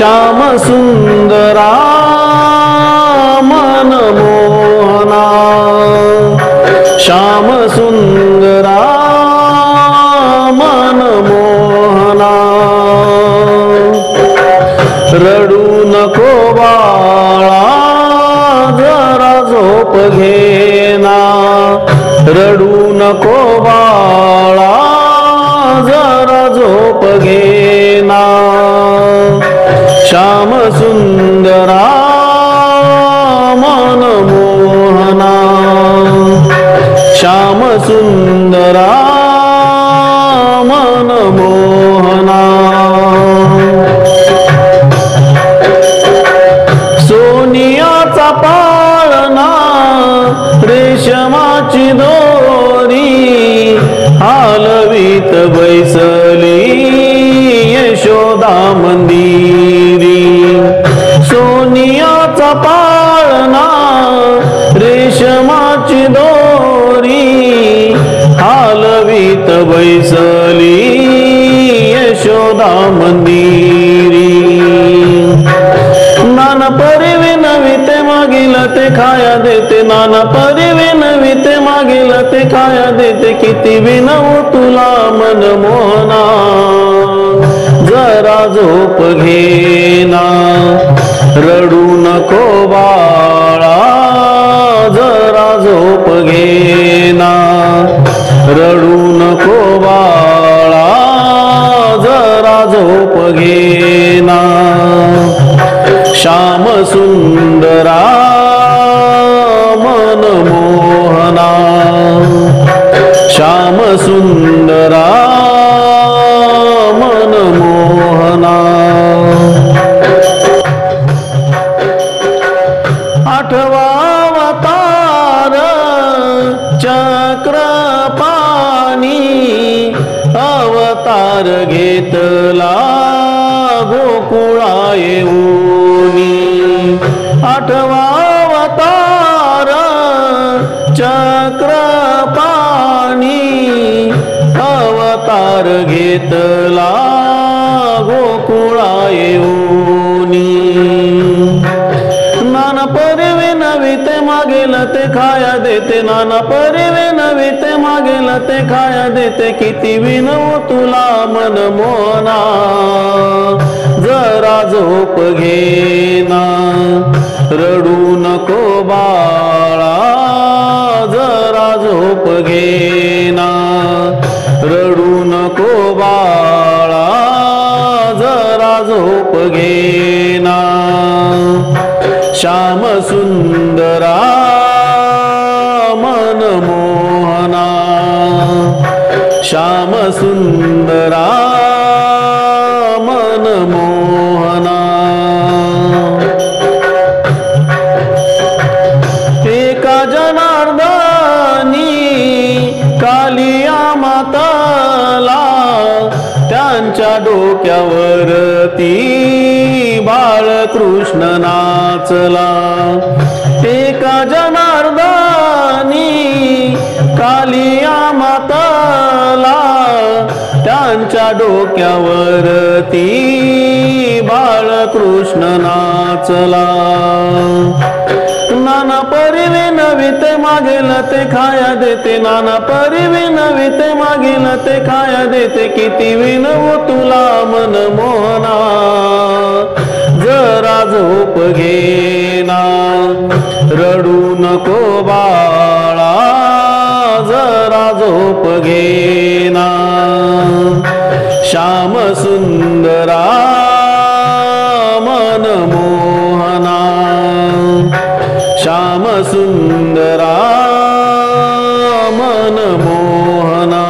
श्याम सुंदरा मनमोहना श्याम सुंदरा मनमोहना रडू नको बाळा जरा झोप घेना रडू नको बाळा जरा झोप घेना श्याम सुंदरा मनमोहना श्याम सुंदरा मनमोहना सोनियाचा पाळणा रेशमाची दोरी हालवीत बैसली यशोदा मंदिरी सोनियाचा पाळणा रेशमाची दोरी हालवीत बैसली यशोदा मंदिरी नाना परिवे नविते मागील ते खाया देते नाना परिवे नविते मागील ते खाया देते किती विनवू तुला मनमोहना जरा झोप घेना रडू नको बाळा जरा झोप घेना रडू नको बाळा जरा झोप घेना श्याम सुंदरा मनमोहना श्याम सुंदरा मनमोहना आठवा अवतार चक्रपाणी अवतार घेतला गोकुळा येऊनी आठवा अवतार चक्रपाणी अवतार घेतला गोकुळा येऊनी नाना परिवे नविते मागेल ते खाया देते नाना परिवे नविते मागेल ते खाया देते किती विनवू तुला मनमोहना जरा झोप घेना रडू नको बाळा जरा झोप घेना रडू नको बाळा जरा झोप घेना श्याम सुंदरा मनमोहना श्याम सुंदरा मनमोहना एका जनार्दनी कालिया माताला त्यांच्या डोक्यावरती बाळकृष्ण नाचला एका जनार्दनी कालिया माताला त्यांच्या डोक्यावरती बाळकृष्ण नाचला नाना परिवे नविते मागेल ते खाया देते नाना परिवे नविते मागेल ते खाया देते किती विनवू तुला मनमोहना जरा झोप घेना रडू नको बाळा जरा झोप घेना श्याम सुंदरा मनमोहना श्याम सुंदरा मनमोहना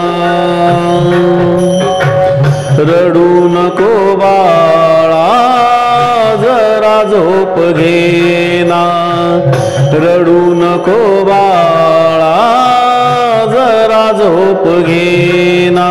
रडू नको बाळा जरा झोप घेना रडू नको बाळा जरा झोप घेना